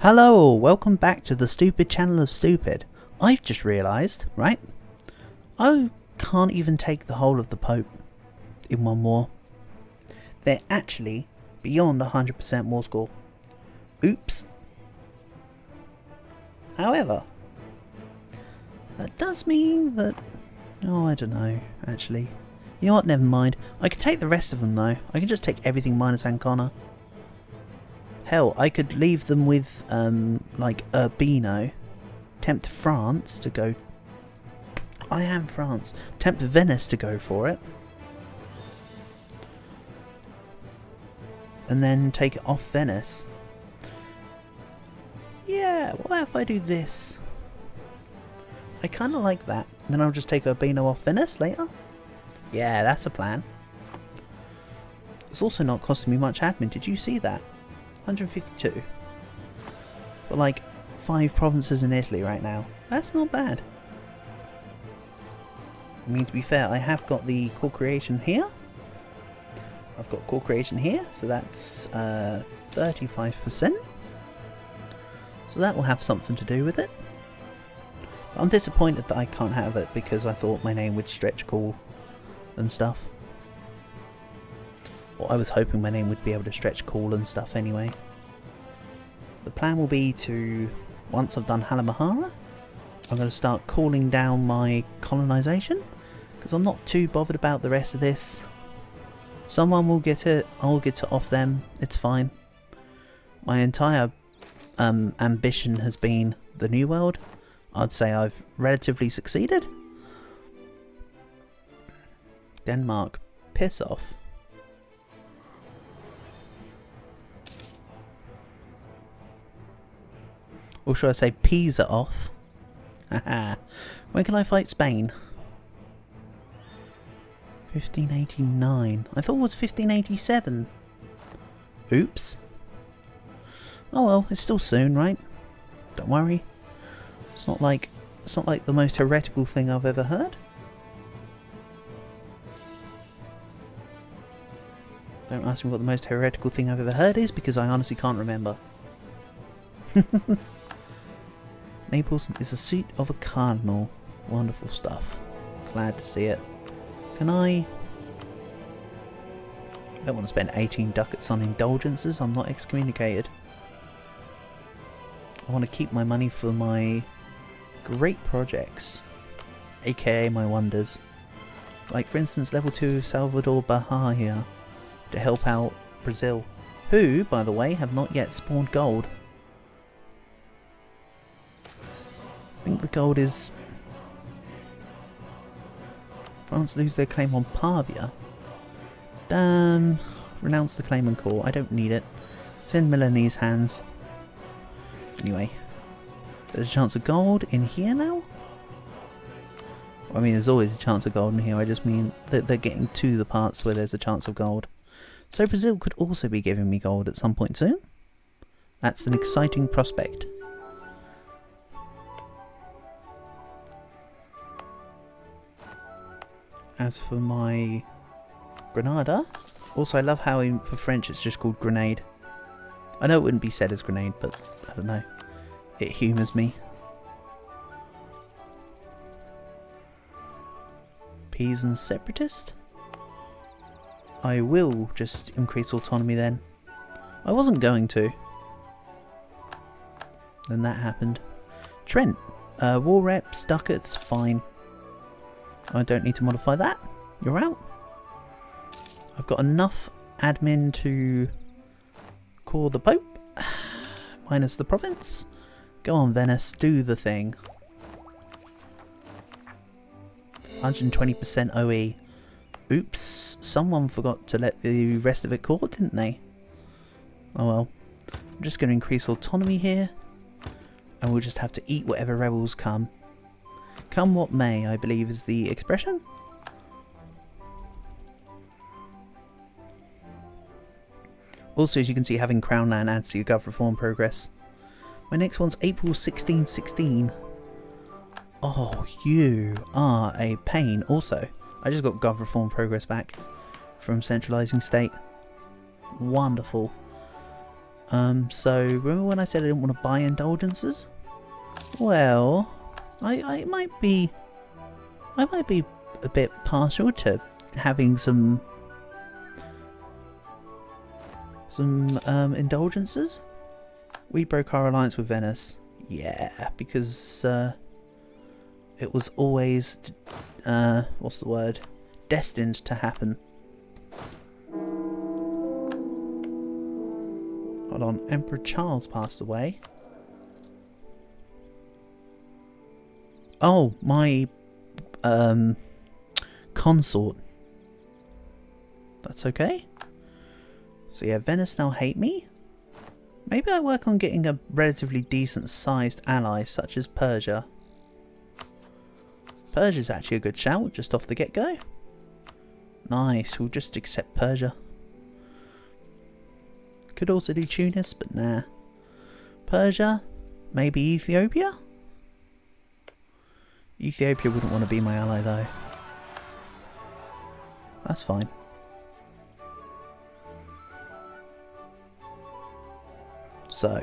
Hello, welcome back to the stupid channel of stupid. I've just realised, right? I can't even take the whole of the Pope in one war. They're actually beyond 100% war score. Oops. However, that does mean that... Oh, I don't know, actually. You know what, never mind. I could take the rest of them though. I can just take everything minus Ancona. Hell, I could leave them with, like, Urbino. Tempt France to go... I am France. Tempt Venice to go for it. And then take it off Venice. Yeah, what if I do this? I kind of like that. Then I'll just take Urbino off Venice later. Yeah, that's a plan. It's also not costing me much admin. Did you see that? 152 for like 5 provinces in Italy right now. That's not bad. I mean, to be fair, I have got the core creation here. I've got core creation here, so that's 35%. So that will have something to do with it. But I'm disappointed that I can't have it because I thought my name would stretch cool and stuff. Or I was hoping my name would be able to stretch cool and stuff anyway. The plan will be to, once I've done Halamahara, I'm going to start cooling down my colonisation. Because I'm not too bothered about the rest of this. Someone will get it, I'll get it off them, it's fine. My entire ambition has been the New World. I'd say I've relatively succeeded. Denmark, piss off. Or should I say Pisa off? Haha. When can I fight Spain? 1589. I thought it was 1587. Oops. Oh well, it's still soon, right? Don't worry. It's not like the most heretical thing I've ever heard. Don't ask me what the most heretical thing I've ever heard is, because I honestly can't remember. Naples is a seat of a cardinal. Wonderful stuff. Glad to see it. Can I don't want to spend 18 ducats on indulgences. I'm not excommunicated. I want to keep my money for my great projects, aka my wonders. Like for instance level 2 Salvador Bahia to help out Brazil, who by the way have not yet spawned gold. I think the gold is... France lose their claim on Pavia. Damn. Renounce the claim and call. I don't need it. It's in Milanese hands. Anyway. There's a chance of gold in here now? I mean, there's always a chance of gold in here. I just mean that they're getting to the parts where there's a chance of gold. So Brazil could also be giving me gold at some point soon. That's an exciting prospect. As for my Granada, also I love how for French it's just called grenade. I know it wouldn't be said as grenade, but I don't know. It humours me. Pisan separatist? I will just increase autonomy then. I wasn't going to. Then that happened. Trent, war reps, ducats, fine. I don't need to modify that. You're out. I've got enough admin to call the Pope. Minus the province. Go on Venice, do the thing. 120% OE. Oops, someone forgot to let the rest of it call, didn't they? Oh well. I'm just going to increase autonomy here. And we'll just have to eat whatever rebels come. Come what may, I believe is the expression. Also, as you can see, having Crown Land adds to your Gov reform progress. My next one's April 1616. Oh, you are a pain. Also, I just got Gov reform progress back from centralising state. Wonderful. So remember when I said I didn't want to buy indulgences? Well, I might be a bit partial to having some indulgences. We broke our alliance with Venice. Yeah, because it was always what's the word? Destined to happen. Hold on, Emperor Charles passed away. Oh, my consort. That's okay. So yeah, Venice now hate me. Maybe I work on getting a relatively decent sized ally such as Persia. Persia's actually a good shout just off the get-go. Nice, we'll just accept Persia. Could also do Tunis, but nah. Persia, maybe Ethiopia? Ethiopia wouldn't want to be my ally though. That's fine. So,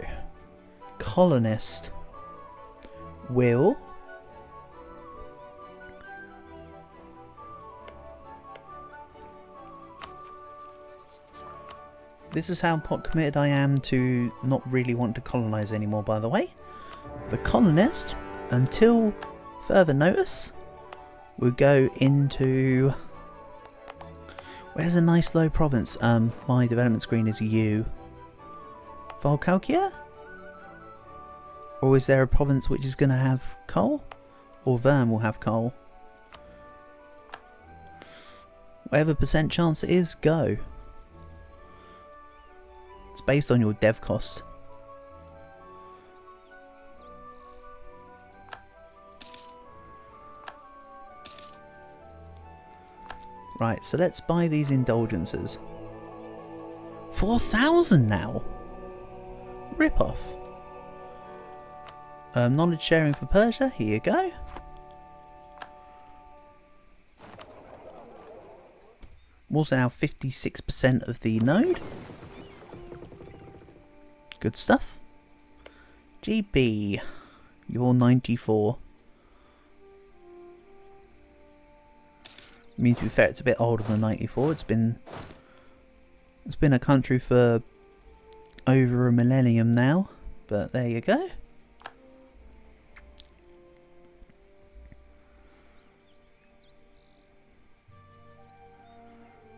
colonist will this is how committed I am to not really want to colonize anymore, by the way. The colonist, until further notice, will go into... Where's a nice low province? My development screen is U. Valkalkia? Or is there a province which is going to have coal? Or Vern will have coal? Whatever percent chance it is, go. It's based on your dev cost. Right, so let's buy these indulgences. 4,000 now! Rip off. Knowledge sharing for Persia, here you go. I'm also now 56% of the node. Good stuff. GB, you're 94. I mean, to be fair, it's a bit older than 94. It's been a country for over a millennium now, but there you go.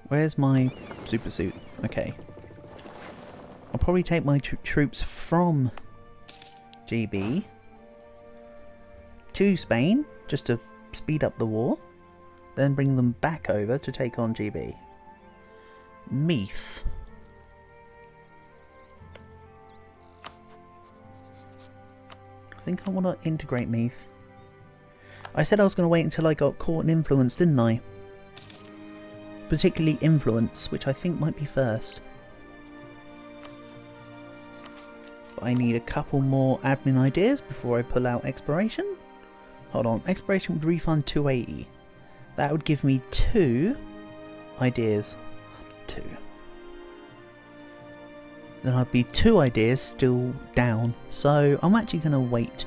Where's my super suit? Okay. I'll probably take my troops from GB to Spain, just to speed up the war, then bring them back over to take on GB. Meath. I think I want to integrate Meath. I said I was going to wait until I got caught and influenced, didn't I? Particularly influence, which I think might be first. But I need a couple more admin ideas before I pull out exploration. Hold on, exploration would refund 280. That would give me 2 ideas. 2. Then I'd be 2 ideas still down. So I'm actually going to wait.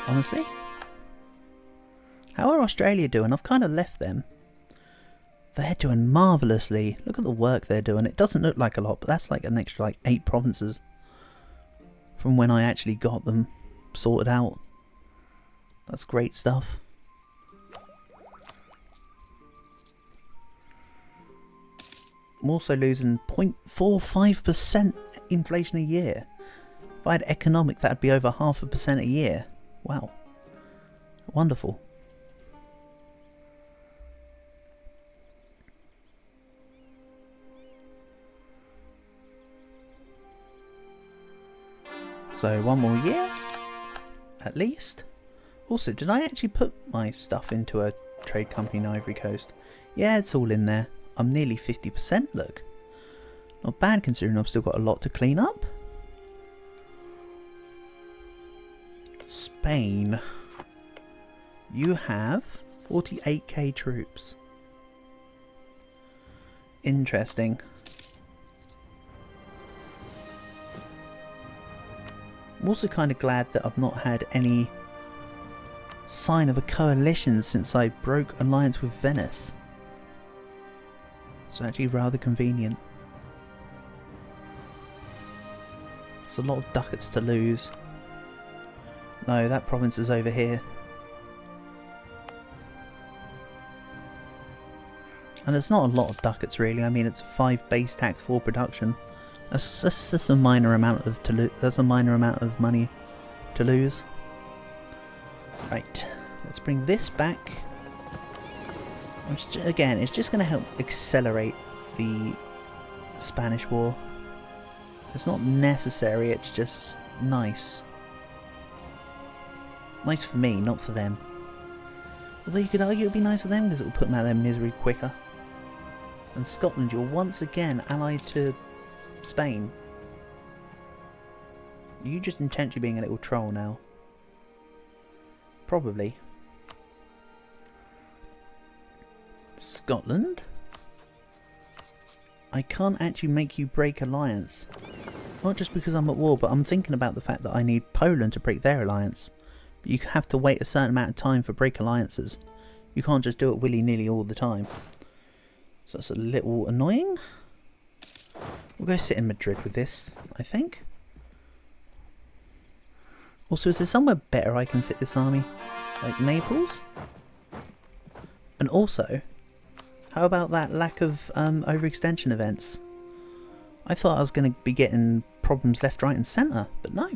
Honestly. How are Australia doing? I've kind of left them. They're doing marvellously. Look at the work they're doing. It doesn't look like a lot, but that's like an extra like 8 provinces from when I actually got them sorted out. That's great stuff. I'm also losing 0.45% inflation a year. If I had economic, that'd be over 0.5% a year. Wow. Wonderful. So 1 more year, at least. Also, did I actually put my stuff into a trade company in Ivory Coast? Yeah, it's all in there. I'm nearly 50%, look. Not bad considering I've still got a lot to clean up. Spain. You have 48k troops. Interesting. I'm also kind of glad that I've not had any sign of a coalition since I broke alliance with Venice. It's actually rather convenient. It's a lot of ducats to lose. No, that province is over here. And it's not a lot of ducats really. I mean, it's 5 base tax for production. That's just a minor amount of that's a minor amount of money to lose. Right, let's bring this back. Again, it's just going to help accelerate the Spanish War. It's not necessary, it's just nice. Nice for me, not for them. Although you could argue it would be nice for them because it will put them out of their misery quicker. And Scotland, you're once again allied to Spain. Are you just intentionally being a little troll now? Probably. Scotland? I can't actually make you break alliance. Not just because I'm at war, but I'm thinking about the fact that I need Poland to break their alliance. But you have to wait a certain amount of time for break alliances. You can't just do it willy-nilly all the time. So that's a little annoying. We'll go sit in Madrid with this, I think. Also, is there somewhere better I can sit this army? Like Naples? And also, how about that lack of overextension events? I thought I was going to be getting problems left, right and centre, but no.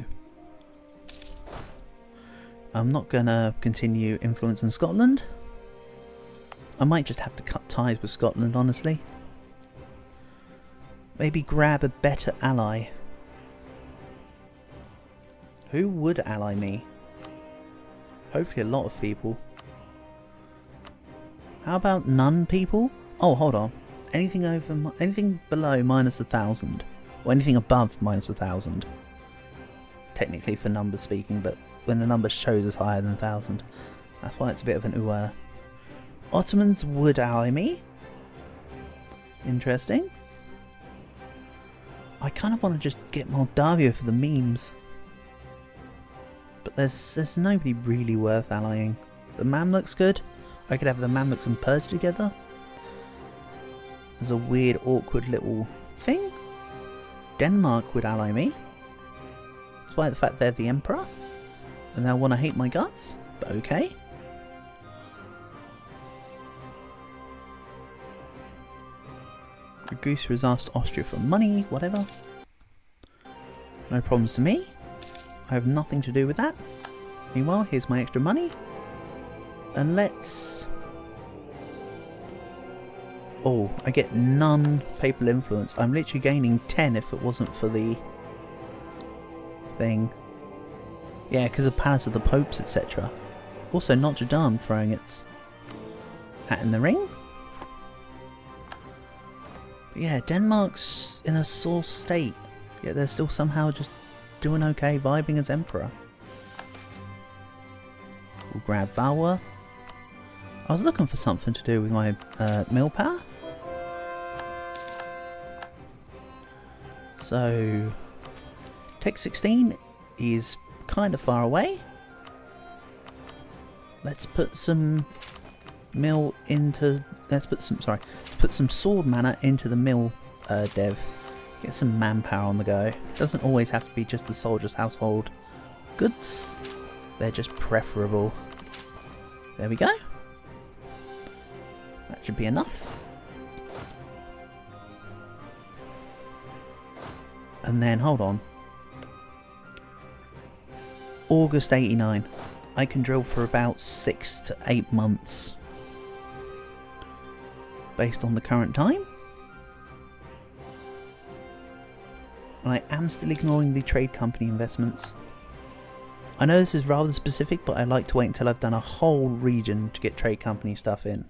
I'm not going to continue influencing Scotland. I might just have to cut ties with Scotland, honestly. Maybe grab a better ally. Who would ally me? Hopefully a lot of people. How about none people? Oh, hold on. Anything below minus 1,000. Or anything above minus 1,000. Technically for numbers speaking, but when the number shows us higher than 1,000. That's why it's a bit of an ooh. Ottomans would ally me. Interesting. I kind of want to just get Moldavia for the memes. But there's nobody really worth allying. The Mamluks good. I could have the Mamluks and Persia together. There's a weird, awkward little thing. Denmark would ally me. Despite the fact they're the Emperor. And they'll want to hate my guts. But okay. Ragusa has asked Austria for money, whatever. No problems to me. I have nothing to do with that. Meanwhile, here's my extra money. And let's... Oh, I get none papal influence. I'm literally gaining 10 if it wasn't for the thing. Yeah, because of Palace of the Popes, etc. Also, Notre Dame throwing its hat in the ring. But yeah, Denmark's in a sore state. Yet they're still somehow just doing okay, vibing as Emperor. We'll grab Valois. I was looking for something to do with my mill power. So, Tech 16 is kind of far away. Let's put some mill into... put some sword mana into the mill dev. Get some manpower on the go. Doesn't always have to be just the soldier's household goods. They're just preferable. There we go. That should be enough. And then, hold on. August 89. I can drill for about 6 to 8 months. Based on the current time. And I am still ignoring the trade company investments. I know this is rather specific, but I like to wait until I've done a whole region to get trade company stuff in.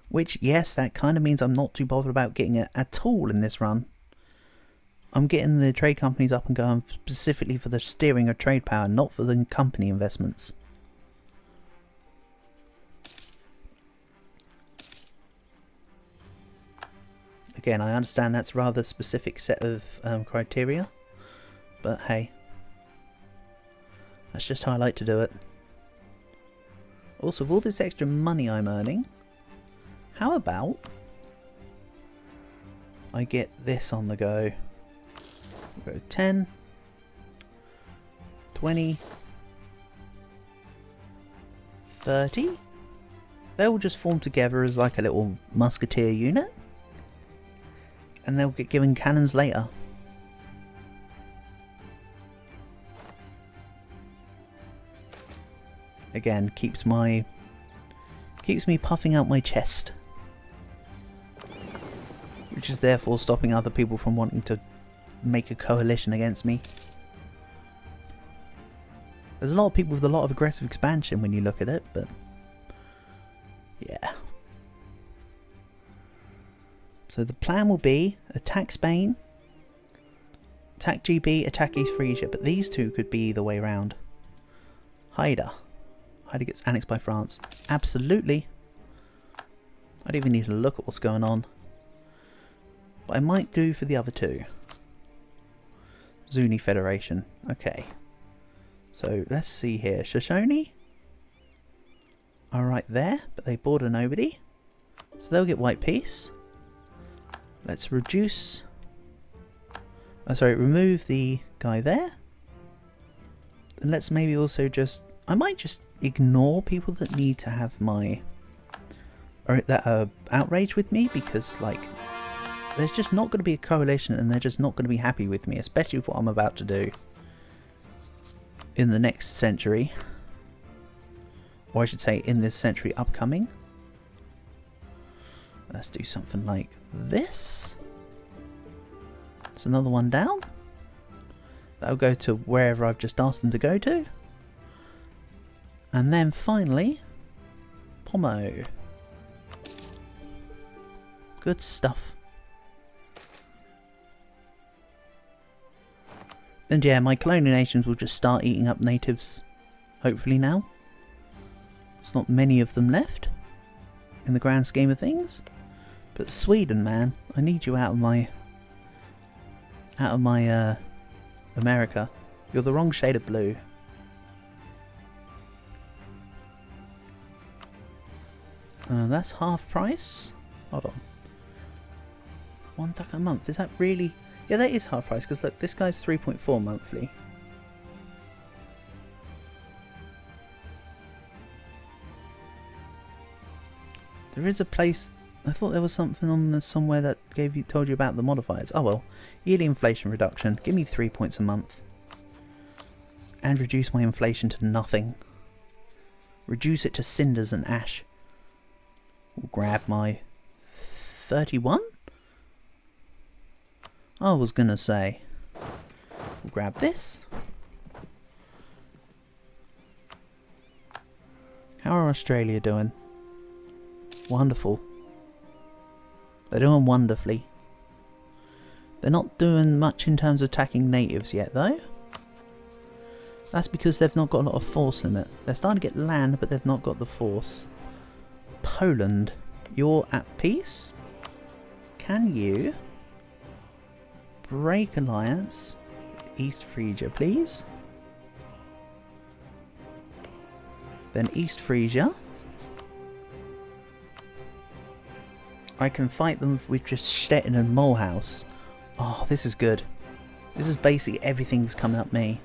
Which, yes, that kind of means I'm not too bothered about getting it at all in this run. I'm getting the trade companies up and going specifically for the steering of trade power, not for the company investments. Again, I understand that's a rather specific set of criteria, but hey. That's just how I like to do it. Also, with all this extra money I'm earning, how about I get this on the go? We'll go 10, 20, 30. They'll just form together as like a little musketeer unit. And they'll get given cannons later. Again, keeps me puffing out my chest. Which is therefore stopping other people from wanting to make a coalition against me. There's a lot of people with a lot of aggressive expansion when you look at it, but yeah. So the plan will be attack Spain, attack GB, attack East Frisia, but these two could be either way around. Haida gets annexed by France. Absolutely. I don't even need to look at what's going on. But I might do for the other two. Zuni Federation. Okay. So let's see here. Shoshone are right there, but they border nobody. So they'll get white peace. Let's reduce... remove the guy there. And let's maybe also just... I might just ignore people that need to have my... or that are outraged with me, because, like, there's just not going to be a coalition and they're just not going to be happy with me, especially with what I'm about to do in the next century. Or I should say, in this century upcoming. Let's do something like this. There's another one down. That'll go to wherever I've just asked them to go to. And then finally, Pomo. Good stuff. And yeah, my colonial nations will just start eating up natives, hopefully now. There's not many of them left, in the grand scheme of things. But Sweden, man, I need you out of my America. You're the wrong shade of blue. That's half price. Hold on. 1 duck a month. Is that really? Yeah, that is half price, because look, this guy's 3.4 monthly. There is a place. I thought there was something on the, somewhere that told you about the modifiers. Oh well, yearly inflation reduction. Give me 3 points a month, and reduce my inflation to nothing. Reduce it to cinders and ash. We'll grab my 31. I was gonna say. We'll grab this. How are Australia doing? Wonderful. They're doing wonderfully. They're not doing much in terms of attacking natives yet, though. That's because they've not got a lot of force limit. They're starting to get land, but they've not got the force. Poland, you're at peace. Can you break alliance with East Frisia, please? Then East Frisia. I can fight them with just Stettin and Mulhouse. Oh, this is good. This is basically everything's coming up me.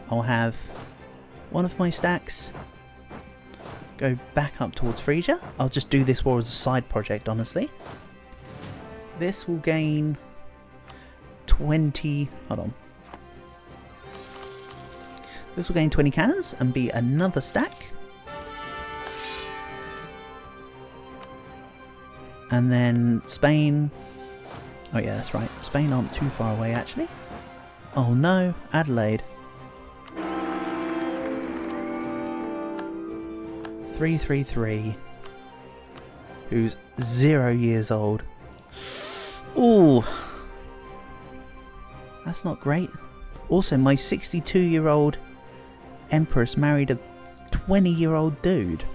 I'll have one of my stacks go back up towards Frisia. I'll just do this war as a side project, honestly. This will gain 20... hold on. This will gain 20 cannons and be another stack. And then Spain... oh yeah, that's right. Spain aren't too far away, actually. Oh no, Adelaide. 333. Who's 0 years old. Ooh. That's not great. Also, my 62-year-old Empress married a 20-year-old dude.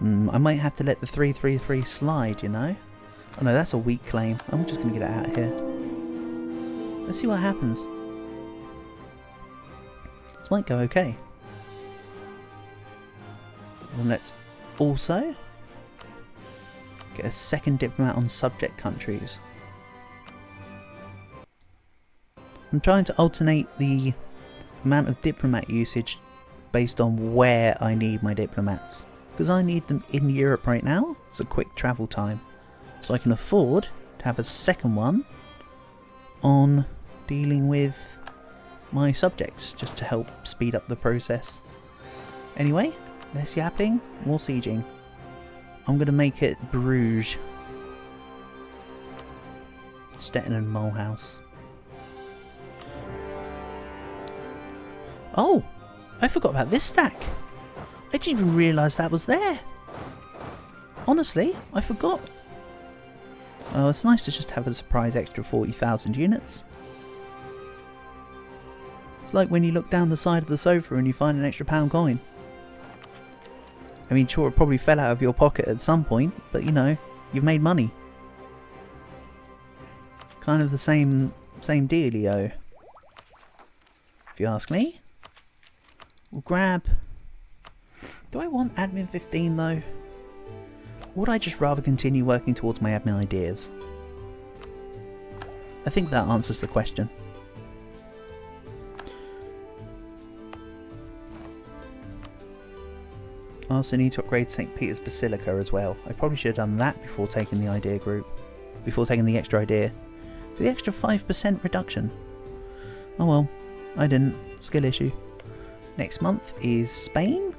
I might have to let the 333 slide, you know? Oh no, that's a weak claim. I'm just going to get it out of here. Let's see what happens. This might go okay. And let's also get a second diplomat on subject countries. I'm trying to alternate the amount of diplomat usage based on where I need my diplomats. Because I need them in Europe right now. It's a quick travel time. So I can afford to have a second one on dealing with my subjects, just to help speed up the process. Anyway, less yapping, more sieging. I'm going to make it Bruges. Stettin and Mulhouse. Oh! I forgot about this stack! I didn't even realise that was there! Honestly, I forgot. Oh, it's nice to just have a surprise extra 40,000 units. It's like when you look down the side of the sofa and you find an extra pound coin. I mean, sure, it probably fell out of your pocket at some point, but you know, you've made money. Kind of the same dealio, if you ask me. We'll grab... Do I want admin 15 though? Or would I just rather continue working towards my admin ideas? I think that answers the question. I also need to upgrade St. Peter's Basilica as well. I probably should have done that before taking the idea group. Before taking the extra idea. For the extra 5% reduction. Oh well, I didn't. Skill issue. Next month is Spain.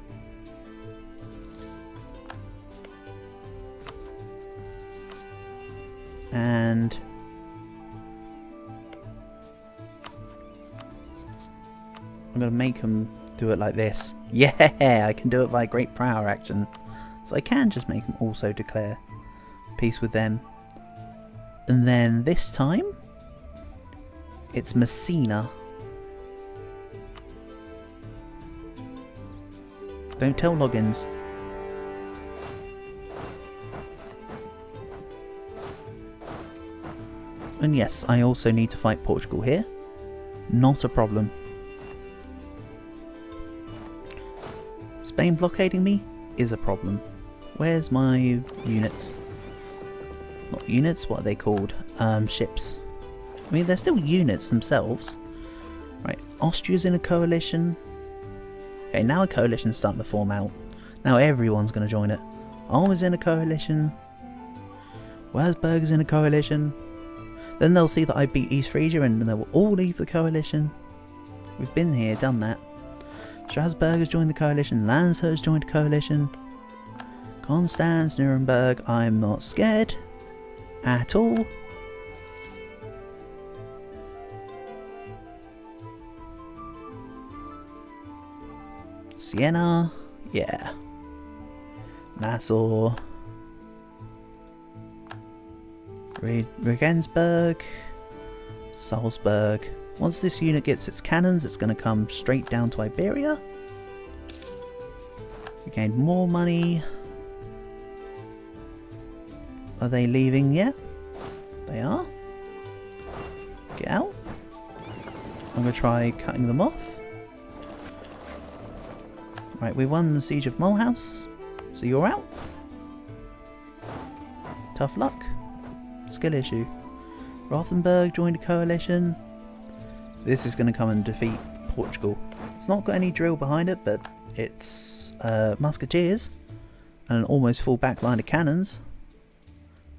And I'm going to make them do it like this. Yeah, I can do it by great power action. So I can just make them also declare peace with them. And then this time, it's Messina. Don't tell logins. And yes, I also need to fight Portugal here. Not a problem. Spain blockading me is a problem. Where's my units? Not units, what are they called? Ships. I mean, they're still units themselves. Right, Austria's in a coalition. Okay, now a coalition's starting to form out. Now everyone's going to join it. Ulm's in a coalition. Wasberg is in a coalition. Then they'll see that I beat East Frisia and they will all leave the coalition. We've been here, done that. Strasbourg has joined the coalition. Landshut has joined the coalition. Constance, Nuremberg, I'm not scared at all. Siena, yeah. Nassau. Regensburg. Salzburg. Once this unit gets its cannons, it's going to come straight down to Iberia. We gained more money. Are they leaving yet? They are. Get out. I'm going to try cutting them off. Right, we won the Siege of Mulhouse, so you're out. Tough luck. Skill issue. Rothenburg joined a coalition. This is going to come and defeat Portugal. It's not got any drill behind it, but it's musketeers and an almost full back line of cannons.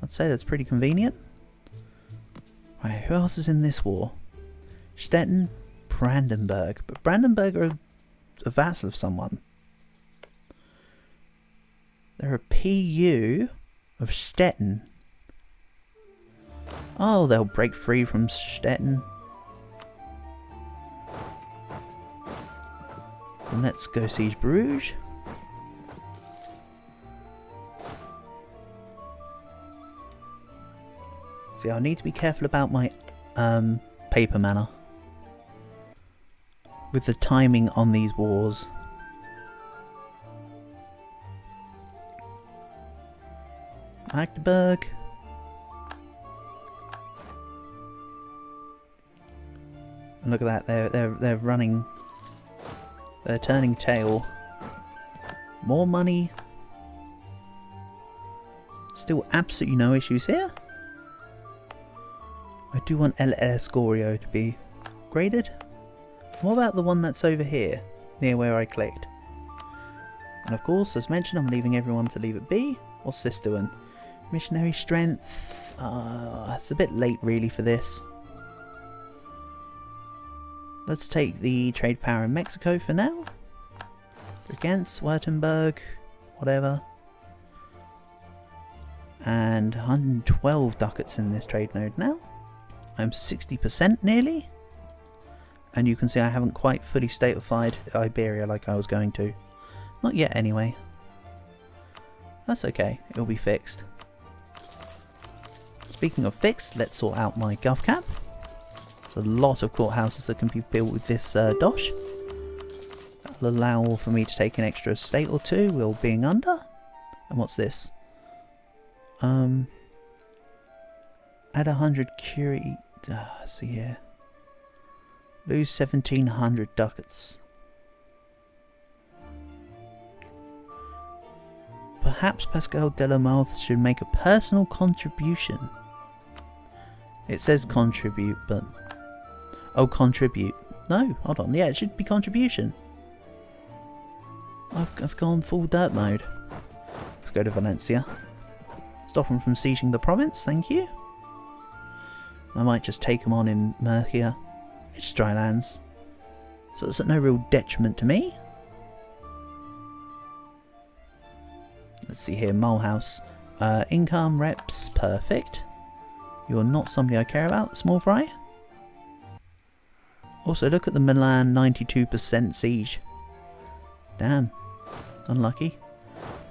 I'd say that's pretty convenient. Right, who else is in this war? Stettin, Brandenburg. But Brandenburg are a vassal of someone. They're a PU of Stettin. Oh, they'll break free from Stettin. And let's go siege Bruges. See, I need to be careful about my paper mana with the timing on these wars. Magdeburg. And look at that, they're running. They're turning tail. More money. Still absolutely no issues here. I do want El Escorio to be graded. What about the one that's over here, near where I clicked? And of course, as mentioned, I'm leaving everyone to leave it be. What's this doing? Missionary strength. It's a bit late really for this. Let's take the trade power in Mexico for now. Against Württemberg, whatever. And 112 ducats in this trade node now. I'm 60% nearly. And you can see I haven't quite fully statified Iberia like I was going to. Not yet anyway. That's okay, it'll be fixed. Speaking of fixed, let's sort out my gov cap. There's a lot of courthouses that can be built with this dosh. That'll allow for me to take an extra state or two while being under. And what's this? Add 100 curie. See here. Lose 1700 ducats. Perhaps Pascal Delamouth should make a personal contribution. It says contribute, but... Oh, contribute. No, hold on. Yeah, it should be contribution. I've gone full dirt mode. Let's go to Valencia. Stop them from sieging the province, thank you. I might just take them on in Murcia. It's dry lands. So it's at no real detriment to me. Let's see here, Mulhouse. Income, reps, perfect. You're not somebody I care about, small fry. Also, look at the Milan 92% siege. Damn. Unlucky.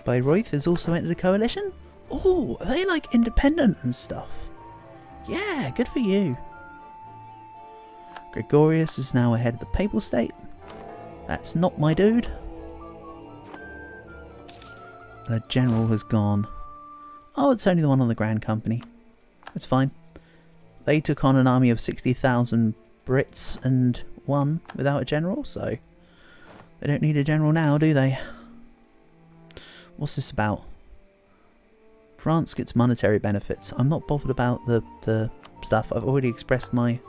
Bayreuth has also entered a coalition? Oh, are they like independent and stuff? Yeah, good for you. Gregorius is now ahead of the Papal State. That's not my dude. The general has gone. Oh, it's only the one on the Grand Company. It's fine. They took on an army of 60,000 Brits and won without a general, so they don't need a general now, do they? What's this about? France gets monetary benefits. I'm not bothered about the stuff. I've already expressed my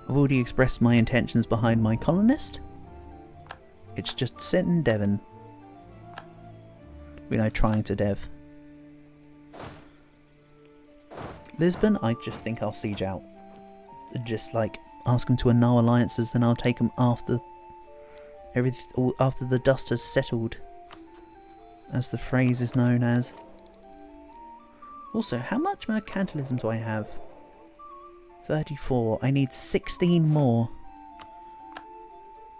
intentions behind my colonist. It's just sit in Devon. You know, trying to dev. Lisbon, I just think I'll siege out. Just like ask them to annul alliances, then I'll take them after after the dust has settled, as the phrase is known as. Also, how much mercantilism do I have? 34. I need 16 more.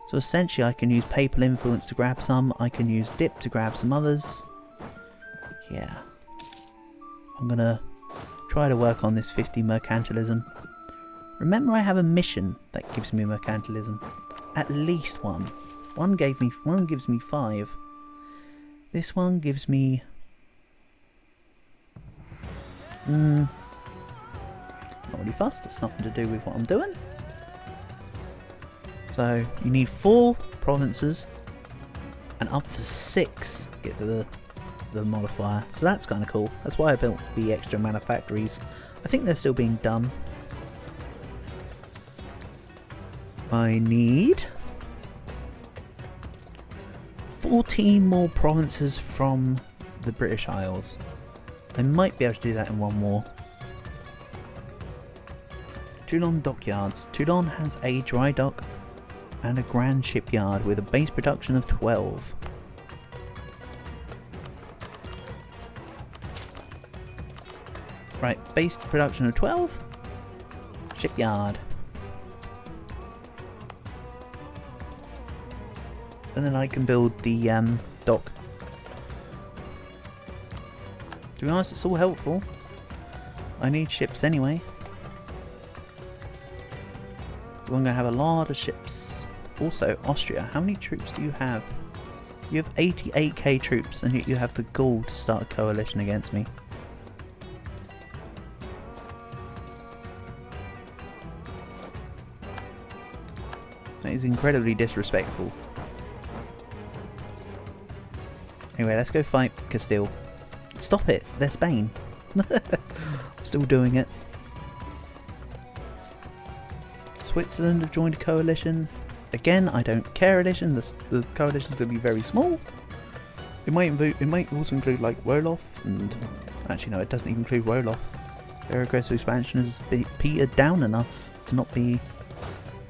So essentially I can use papal influence to grab some, I can use dip to grab some others. Yeah. I'm gonna try to work on this 50 mercantilism. Remember, I have a mission that gives me mercantilism. At least one. One gives me 5. This one gives me... not really fussed, it's nothing to do with what I'm doing. So you need 4 provinces and up to 6 get the modifier. So that's kind of cool. That's why I built the extra manufactories. I think they're still being done. I need 14 more provinces from the British Isles. I might be able to do that in one more. Toulon dockyards. Toulon has a dry dock and a grand shipyard with a base production of 12. Right, base production of 12. Shipyard. And then I can build the dock. To be honest, it's all helpful. I need ships anyway. I'm going to have a lot of ships. Also, Austria, how many troops do you have? You have 88k troops, and yet you have the gall to start a coalition against me. That is incredibly disrespectful. Anyway, let's go fight Castile. Stop it! They're Spain. Still doing it. Switzerland have joined a coalition. Again, I don't care edition. The coalition's going to be very small. It might also include like Wolof, and actually no, it doesn't even include Wolof. Their aggressive expansion has petered down enough to not be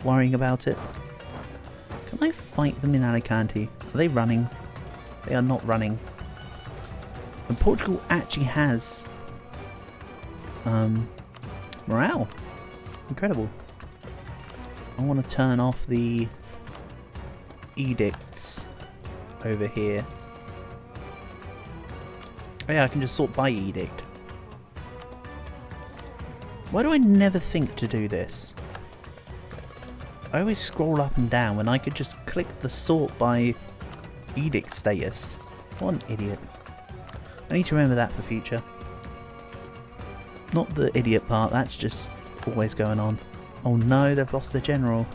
worrying about it. Can I fight them in Alicante? Are they running? They are not running. And Portugal actually has morale. Incredible. I want to turn off the edicts over here. Oh yeah, I can just sort by edict. Why do I never think to do this? I always scroll up and down when I could just click the sort by edict status. What an idiot. I need to remember that for future. Not the idiot part, that's just always going on. Oh no, they've lost their general.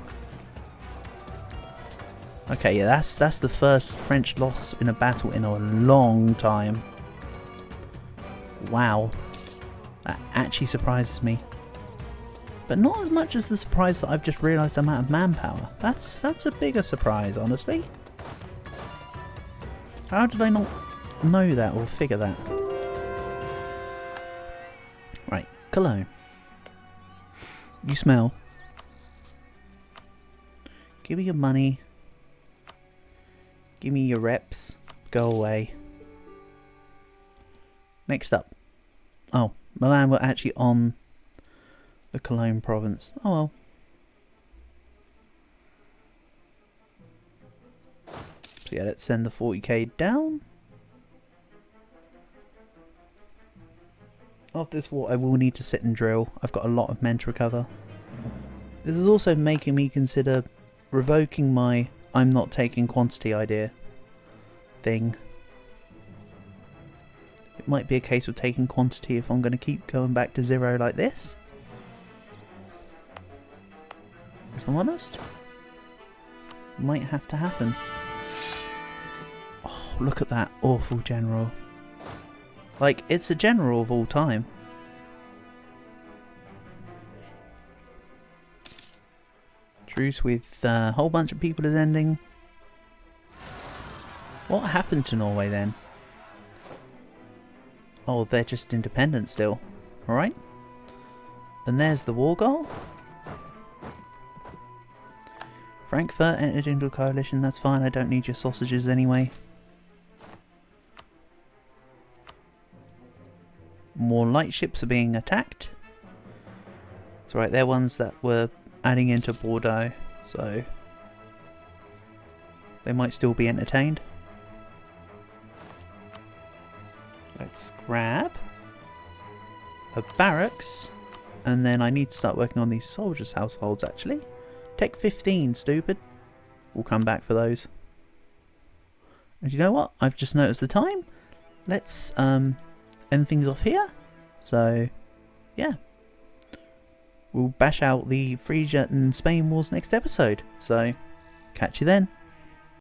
Okay, yeah, that's the first French loss in a battle in a long time. Wow. That actually surprises me. But not as much as the surprise that I've just realised I'm out of manpower. That's a bigger surprise, honestly. How did I not know that or figure that? Right, Cologne. You smell. Give me your money. Give me your reps. Go away. Next up. Oh, Milan were actually on the Cologne province. Oh well. So yeah, let's send the 40k down. After this war I will need to sit and drill. I've got a lot of men to recover. This is also making me consider revoking my I'm not taking quantity idea thing. It might be a case of taking quantity if I'm going to keep going back to 0 like this. If I'm honest, it might have to happen. Oh, look at that awful general. Like, it's a general of all time. Truce with a whole bunch of people is ending. What happened to Norway then? Oh, they're just independent still. Alright. And there's the war goal. Frankfurt entered into a coalition, that's fine, I don't need your sausages anyway. More light ships are being attacked. It's right, they're ones that were adding into Bordeaux, so they might still be entertained. Let's grab a barracks, and then I need to start working on these soldiers' households actually. Tech 15, stupid. We'll come back for those. And you know what? I've just noticed the time. Let's end things off here. So, yeah. We'll bash out the Frisia and Spain wars next episode. So, catch you then.